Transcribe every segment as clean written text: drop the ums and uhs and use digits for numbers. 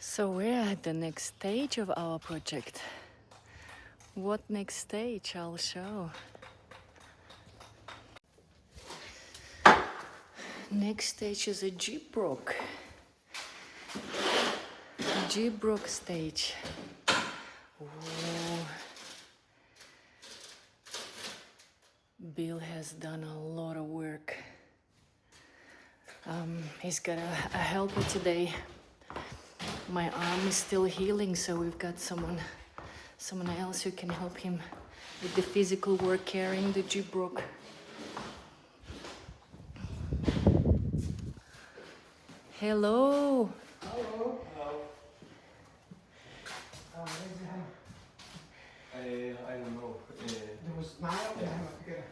So we're at the next stage of our project. What next stage? I'll show. Next stage is a Gyprock. Gyprock stage. Oh. Bill has done a lot of work. He's got a helper today. My arm is still healing, so we've got someone else who can help him with the physical work carrying the Gyprock. Hello. Hello. Hello. I don't know. Det var snart, det här var good.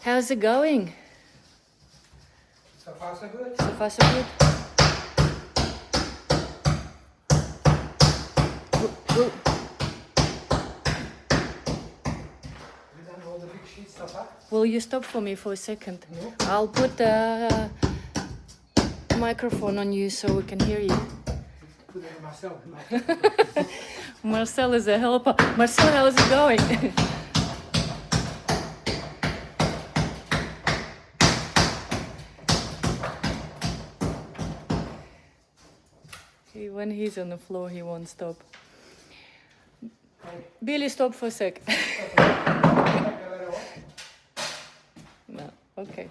How's it going? So far so good. So far so good. Ooh. We done all the big sheets so far. Will you stop for me for a second? No. I'll put the microphone on you so we can hear you. Put it on myself. Marcel is a helper. Marcel, how's it going? When he's on the floor, he won't stop. Hey. Billy, stop for a sec. No, okay.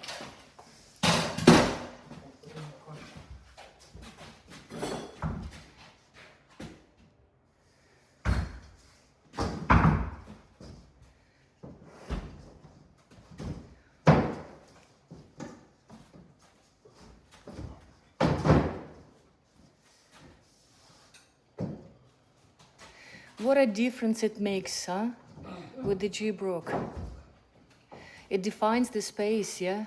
What a difference it makes, huh? With the Gyprock. It defines the space, yeah?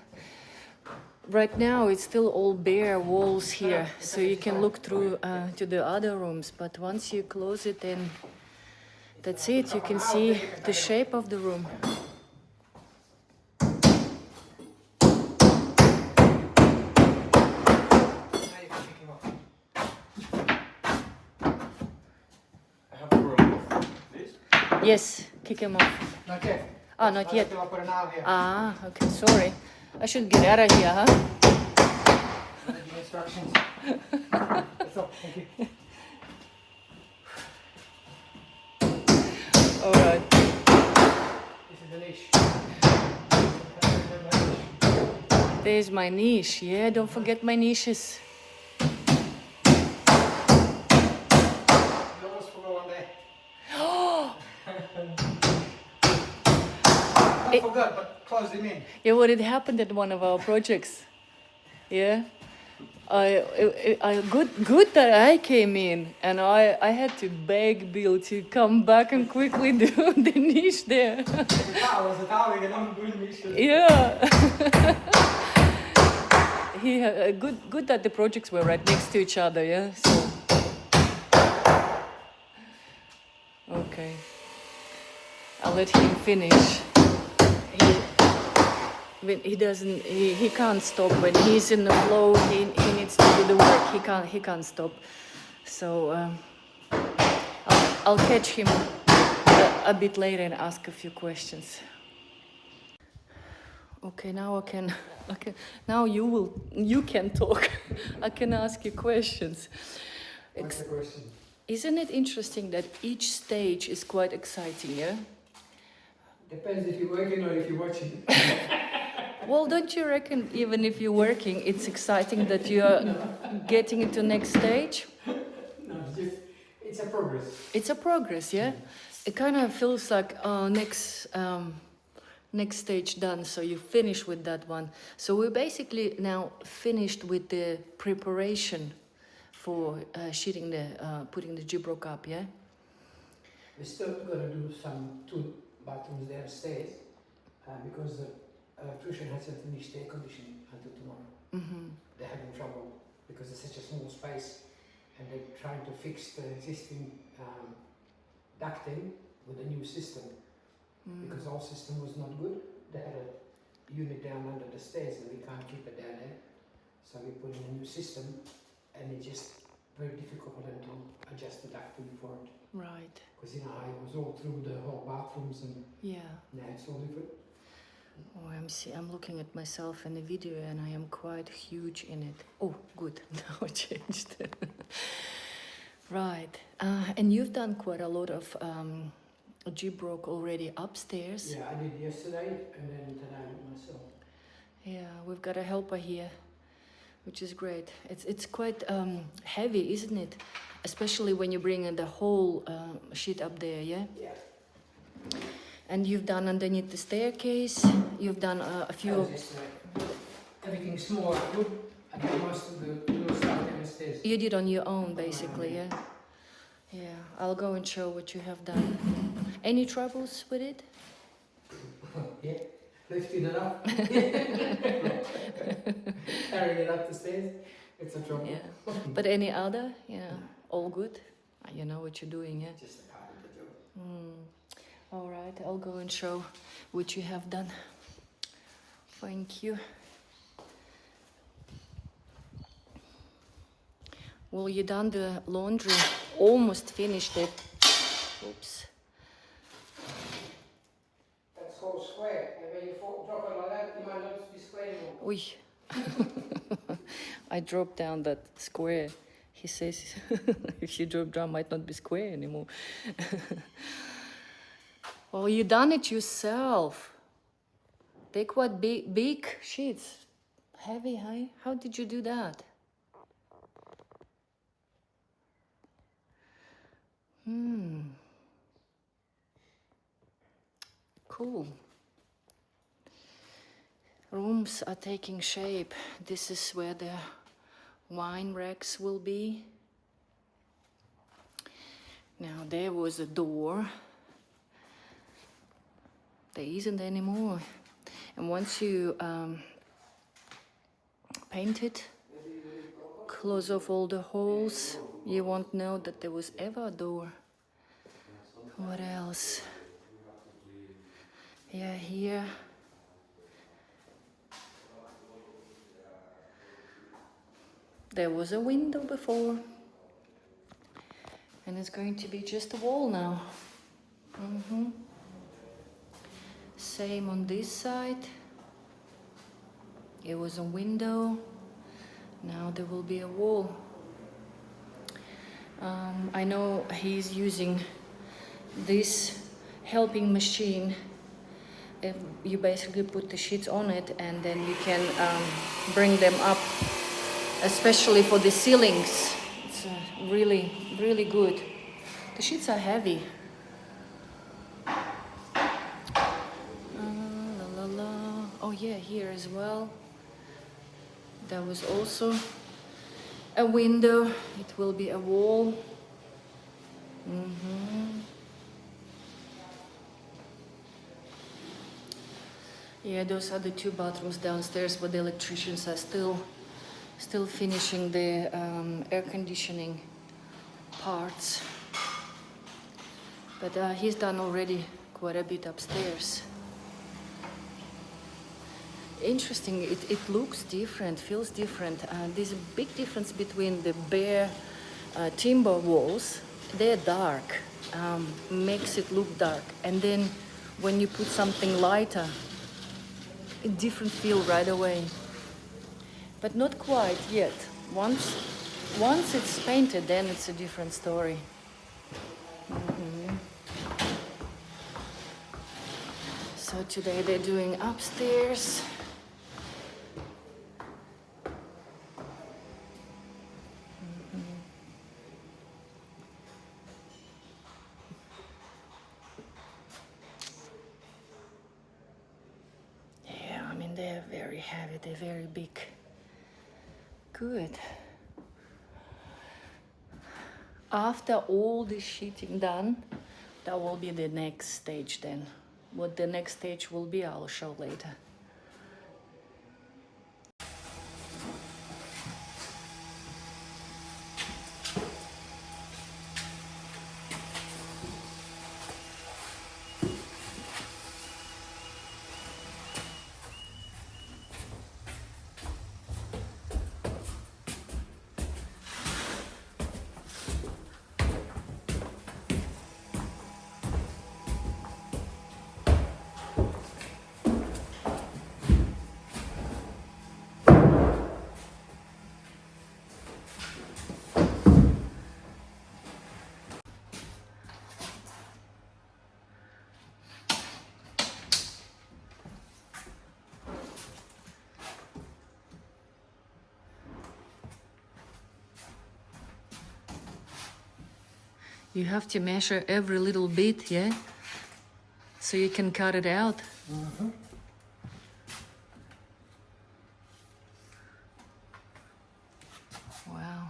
Right now it's still all bare walls here, so you can look through to the other rooms, but once you close it, then that's it. You can see the shape of the room. I have to remove this. Yes, kick him off. Not yet. Ah, not yet. I'll put an hour here. Ah, okay, sorry. I should get out of here, huh? The instructions. That's all. Thank you. All right. This is the niche. There's my niche. Yeah, don't forget my niches. You almost forgot one day. I forgot, but closed him in. Yeah, what had happened at one of our projects. Yeah. Good that I came in and I had to beg Bill to come back and quickly do the niche there. Yeah. Good that the projects were right next to each other, yeah. So. Okay. I'll let him finish. He can't stop when he's in the flow. He needs to do the work. He can't stop. So I'll catch him a bit later and ask a few questions. Okay, now I can. Okay, now you can talk. I can ask you questions. What's the question? Isn't it interesting that each stage is quite exciting? Yeah. Depends if you're working or if you're watching. Well, don't you reckon even if you're working, it's exciting that you're getting into next stage? No, it's a progress. It's a progress, yeah? It kind of feels like next stage done, so you finish with that one. So we're basically now finished with the preparation for putting the Gyprock up, yeah? We're still going to do some 2 bathrooms there upstairs because the electrician hasn't finished air conditioning until tomorrow. Mm-hmm. They're having trouble because it's such a small space and they're trying to fix the existing ducting with a new system because the old system was not good. They had a unit down under the stairs and we can't keep it down there. So we put in a new system, and it's just very difficult for them to adjust the ducting for it. Right. Because you know how it was all through the whole bathrooms, and Yeah. now it's all different. Oh, I'm looking at myself in the video and I am quite huge in it. Oh, good. Now it changed. Right. And you've done quite a lot of Gyprock already upstairs. Yeah, I did yesterday, and then today myself. Yeah, we've got a helper here, which is great. It's quite heavy, isn't it? Especially when you bring in the whole sheet up there, yeah? Yeah. And you've done underneath the staircase, you've done a few... That was yesterday. Everything small, I do. I did most of the little stuff downstairs. You did on your own, basically, yeah? Yeah, I'll go and show what you have done. Any troubles with it? Yeah, lifting it up. Carrying it up the stairs. It's a trouble. Yeah. But any other? Yeah, all good? You know what you're doing, yeah? Just a part of the job. All right, I'll go and show what you have done. Thank you. Well, you done the laundry, almost finished it. Oops. That's whole square, and when you drop it like that, you might not be square anymore. Ui. I dropped down that square. He says if you drop down, might not be square anymore. Well, you done it yourself. They're quite big sheets. Heavy, huh? How did you do that? Cool. Rooms are taking shape. This is where the wine racks will be. Now there was a door. There isn't anymore. And once you paint it, close off all the holes, you won't know that there was ever a door. What else? Yeah, here. There was a window before. And it's going to be just a wall now. Same on this side. It was a window. Now there will be a wall. I know he's using this helping machine. You basically put the sheets on it and then you can bring them up, especially for the ceilings. It's really, really good. The sheets are heavy. Oh yeah, here as well. There was also a window. It will be a wall. Yeah, those are the two bathrooms downstairs, but the electricians are still finishing the air conditioning parts. But he's done already quite a bit upstairs. Interesting, it looks different, feels different. There's a big difference between the bare timber walls. They're dark, makes it look dark. And then when you put something lighter, a different feel right away. But not quite yet. Once it's painted, then it's a different story. So today they're doing upstairs. They're very heavy, they're very big. Good. After all this sheeting done, that will be the next stage then. What the next stage will be, I'll show later. You have to measure every little bit, yeah? So you can cut it out. Wow.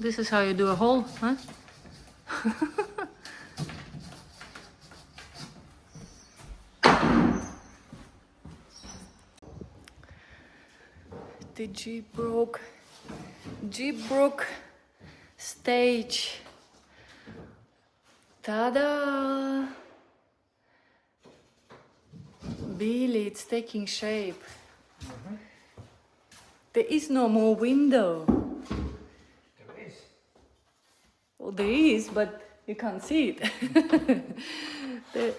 This is how you do a hole, huh? The Gyprock stage. Ta-da! Billy, it's taking shape. There is no more window. There is. Well, there is, but you can't see it.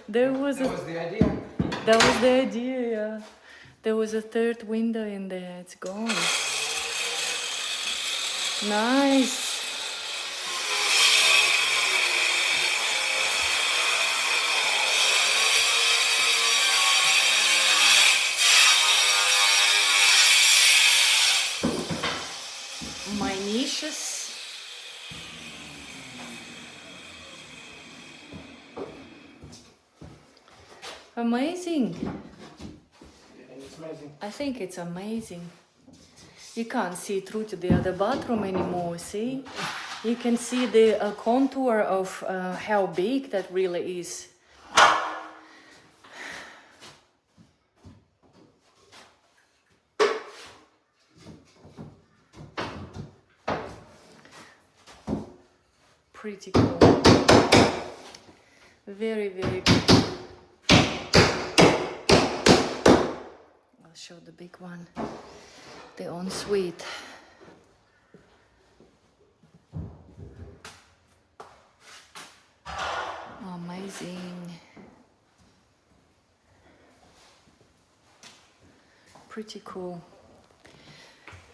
there was That a. was the idea. That was the idea, yeah. There was a third window in there. It's gone. Nice. My niches. Amazing. And it's amazing. I think it's amazing. You can't see through to the other bathroom anymore, see? You can see the contour of how big that really is. Pretty cool. Very, very cool. I'll show the big one. The ensuite. Amazing. Pretty cool.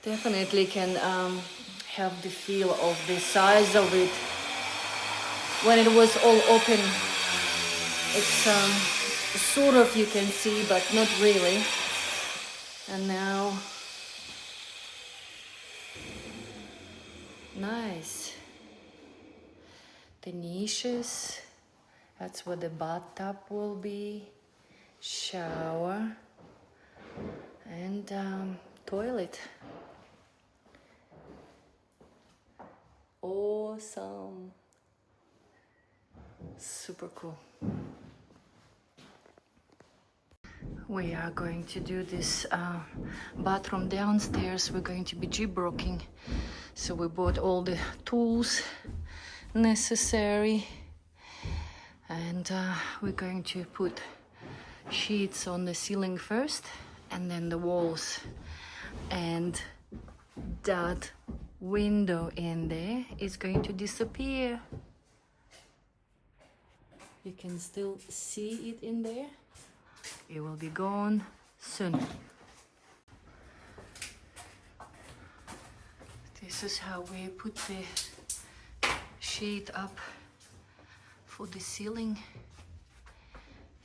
Definitely can have the feel of the size of it. When it was all open, it's sort of you can see, but not really. And now, nice. The niches, that's where the bathtub will be, shower, and toilet. Awesome. Super cool. We are going to do this bathroom downstairs. We're going to be gyprocking. So we bought all the tools necessary. And we're going to put sheets on the ceiling first and then the walls. And that window in there is going to disappear. You can still see it in there. It will be gone soon. This is how we put the sheet up for the ceiling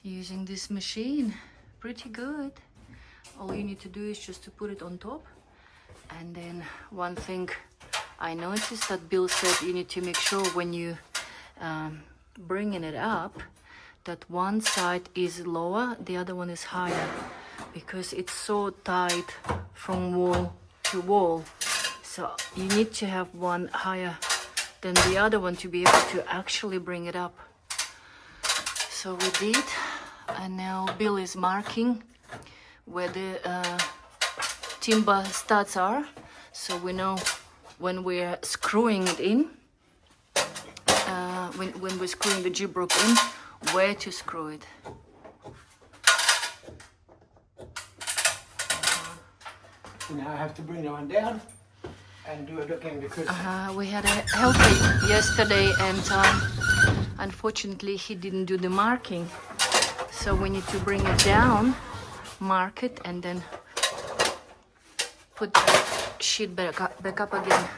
using this machine. Pretty good. All you need to do is just to put it on top. And then one thing I noticed that Bill said you need to make sure when you bringing it up that one side is lower, the other one is higher, because it's so tight from wall to wall. So you need to have one higher than the other one to be able to actually bring it up. So we did, and now Bill is marking where the timber studs are, so we know when we're screwing it in. when we're screwing the Gyprock in, where to screw it. Now I have to bring the one down and do it again because We had a helper yesterday, and unfortunately he didn't do the marking. So we need to bring it down, mark it, and then put the sheet back up again.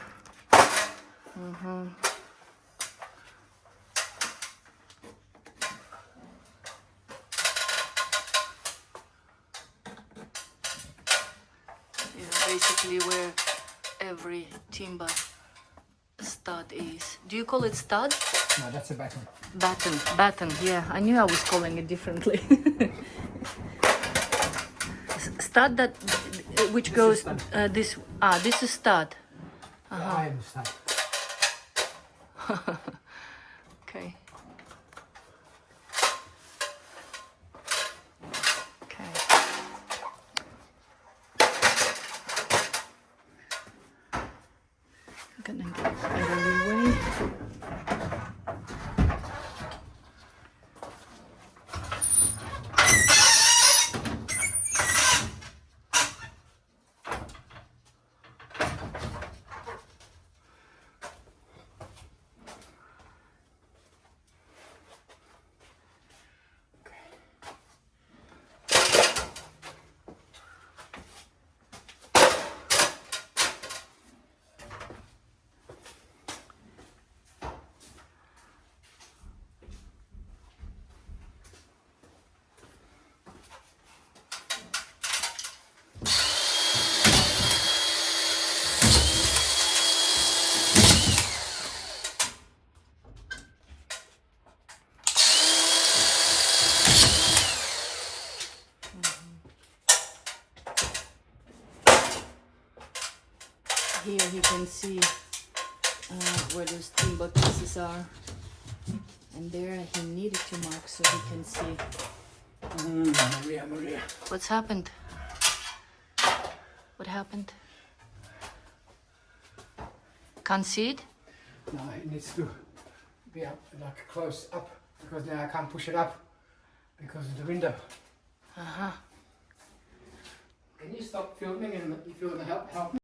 Basically where every timber stud is. Do you call it stud? no, that's a batten. Batten, yeah. I knew I was calling it differently. Stud that, which This goes, is stud. This is stud. The iron stud. Okay. Okay. I'm gonna get it out of the way. Here you can see where those timber pieces are, and there he needed to mark so he can see. Maria. What's happened? What happened? Can't see it? No, it needs to be up, like close up, because then I can't push it up because of the window. Uh-huh. Can you stop filming and if you want to help me?